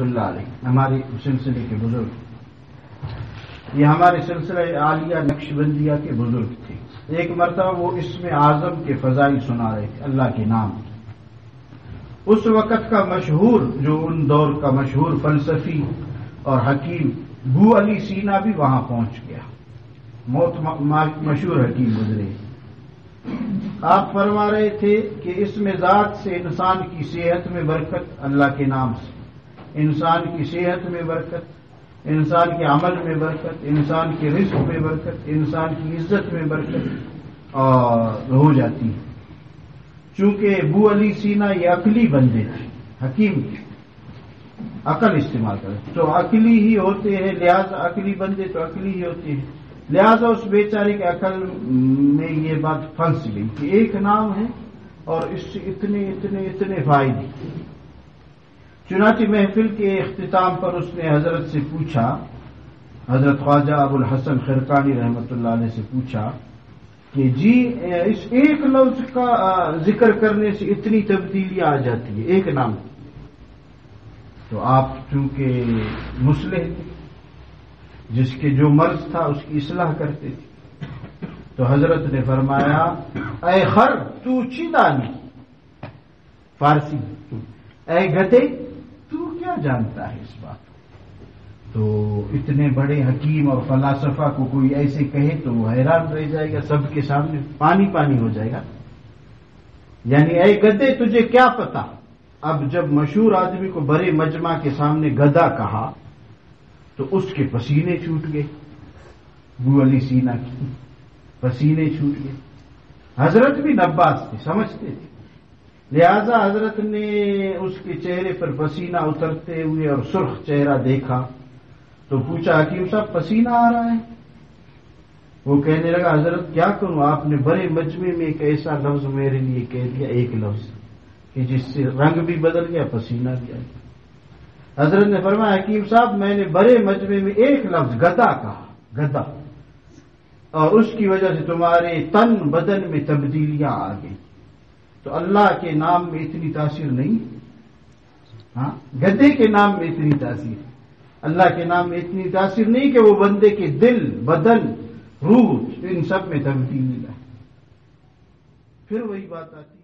اللہ علیہ ہمارے سلسلے کے بزرگ، یہ ہمارے سلسلہ عالیہ نقش بندیہ کے بزرگ تھے۔ ایک مرتبہ وہ اسم اعظم کے فضائل سنا رہے تھے، اللہ کے نام۔ اس وقت کا مشہور، جو ان دور کا مشہور فلسفی اور حکیم بو علی سینا بھی وہاں پہنچ گیا، مشہور حکیم گزرے۔ آپ فرما رہے تھے کہ اسم ذات سے انسان کی صحت میں برکت، اللہ کے نام سے انسان کی صحت میں برکت، انسان کے عمل میں برکت، انسان کے رزق میں برکت، انسان کی عزت میں برکت اور ہو جاتی ہے۔ چونکہ ابو علی سینا یہ عقلی بندے تھے، حکیم تھے، عقل استعمال کرتے تو عقلی ہی ہوتے ہیں، لہذا عقلی بندے تو عقلی ہی ہوتے ہیں، لہذا اس بیچارے کے عقل میں یہ بات پھنس گئی کہ ایک نام ہے اور اس سے اتنے اتنے اتنے فائدے۔ چنانچہ محفل کے اختتام پر اس نے حضرت سے پوچھا، حضرت خواجہ ابو الحسن خرقانی رحمۃ اللہ علیہ سے پوچھا کہ جی اس ایک لفظ کا ذکر کرنے سے اتنی تبدیلی آ جاتی ہے ایک نام، تو آپ چونکہ مصلح تھے، جس کے جو مرض تھا اس کی اصلاح کرتے تھے، تو حضرت نے فرمایا اے خر تو چی دانی، فارسی اے گدھے تو کیا جانتا ہے اس بات کو۔ تو اتنے بڑے حکیم اور فلاسفہ کو کوئی ایسے کہے تو وہ حیران رہ جائے گا، سب کے سامنے پانی پانی ہو جائے گا، یعنی اے گدھے تجھے کیا پتا۔ اب جب مشہور آدمی کو بڑے مجمع کے سامنے گدھا کہا تو اس کے پسینے چھوٹ گئے، ابو علی سینا کی پسینے چھوٹ گئے۔ حضرت بھی نباز تھے، سمجھتے تھے، لہذا حضرت نے اس کے چہرے پر پسینہ اترتے ہوئے اور سرخ چہرہ دیکھا تو پوچھا حکیم صاحب پسینہ آ رہا ہے؟ وہ کہنے لگا حضرت کیا کروں، آپ نے بڑے مجمع میں ایک ایسا لفظ میرے لیے کہہ دیا، ایک لفظ کہ جس سے رنگ بھی بدل گیا، پسینہ بھی آ گیا۔ حضرت نے فرمایا حکیم صاحب میں نے بڑے مجمع میں ایک لفظ گدھا کہا، گدھا، اور اس کی وجہ سے تمہارے تن بدن میں تبدیلیاں آ گئی، تو اللہ کے نام میں اتنی تاثیر نہیں، ہاں گدھے کے نام میں اتنی تاثیر، اللہ کے نام میں اتنی تاثیر نہیں کہ وہ بندے کے دل، بدن، روح ان سب میں تبدیلی لائے۔ پھر وہی بات آتی